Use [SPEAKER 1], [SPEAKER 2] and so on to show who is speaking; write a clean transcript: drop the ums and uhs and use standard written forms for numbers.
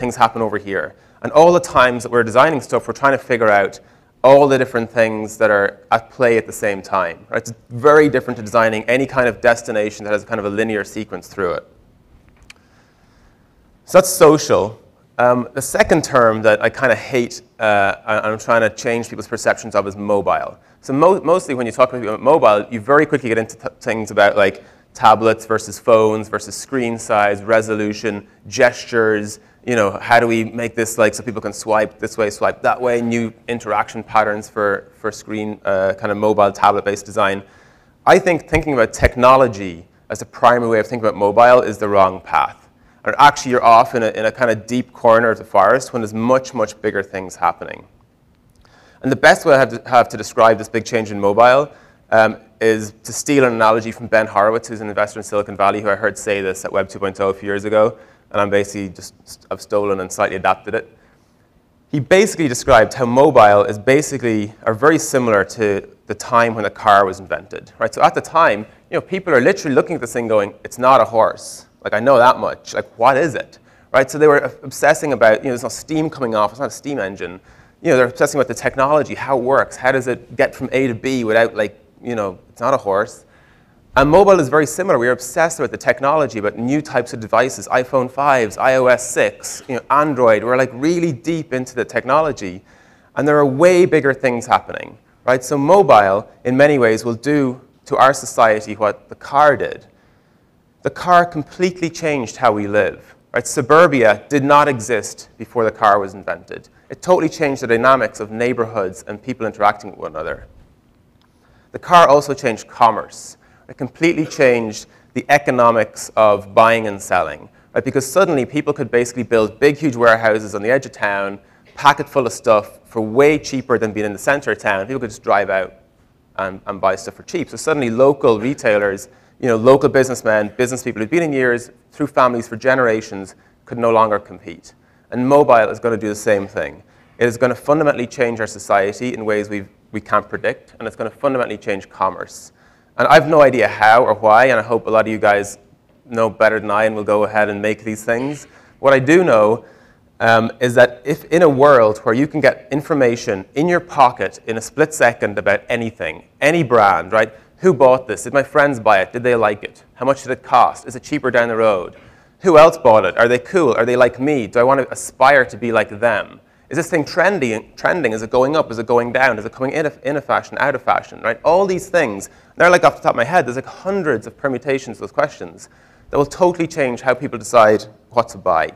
[SPEAKER 1] things happen over here. And all the times that we're designing stuff, we're trying to figure out all the different things that are at play at the same time. Right? It's very different to designing any kind of destination that has kind of a linear sequence through it. So that's social. The second term that I kind of hate, and I'm trying to change people's perceptions of, is mobile. So mostly when you talk about mobile, you very quickly get into things about like tablets versus phones versus screen size, resolution, gestures. You know, how do we make this like so people can swipe this way, swipe that way, new interaction patterns for screen, kind of mobile tablet-based design. I think thinking about technology as a primary way of thinking about mobile is the wrong path. And actually, you're off in a kind of deep corner of the forest when there's much, much bigger things happening. And the best way I have to describe this big change in mobile is to steal an analogy from Ben Horowitz, who's an investor in Silicon Valley, who I heard say this at Web 2.0 a few years ago. And I'm basically I've stolen and slightly adapted it. He basically described how mobile is basically, are very similar to the time when the car was invented, right? So at the time, you know, people are literally looking at this thing going, it's not a horse. Like, I know that much. Like, what is it? Right? So they were obsessing about, you know, there's no steam coming off. It's not a steam engine. You know, they're obsessing about the technology, how it works. How does it get from A to B without, like, you know, it's not a horse. And mobile is very similar. We're obsessed with the technology, about new types of devices, iPhone 5s, iOS 6, you know, Android. We're, like, really deep into the technology. And there are way bigger things happening, right? So mobile, in many ways, will do to our society what the car did. The car completely changed how we live. Right? Suburbia did not exist before the car was invented. It totally changed the dynamics of neighborhoods and people interacting with one another. The car also changed commerce. It completely changed the economics of buying and selling. Right? Because suddenly people could basically build big, huge warehouses on the edge of town, pack it full of stuff for way cheaper than being in the center of town. People could just drive out and buy stuff for cheap. So suddenly local retailers, you know, local businessmen, business people who've been in years, through families for generations, could no longer compete. And mobile is going to do the same thing. It is going to fundamentally change our society in ways we can't predict, and it's going to fundamentally change commerce. And I have no idea how or why, and I hope a lot of you guys know better than I and will go ahead and make these things. What I do know is that if in a world where you can get information in your pocket in a split second about anything, any brand, right? Who bought this? Did my friends buy it? Did they like it? How much did it cost? Is it cheaper down the road? Who else bought it? Are they cool? Are they like me? Do I want to aspire to be like them? Is this thing trending? Is it going up? Is it going down? Is it coming in a fashion, out of fashion? Right? All these things, they're like off the top of my head, there's like hundreds of permutations of those questions that will totally change how people decide what to buy.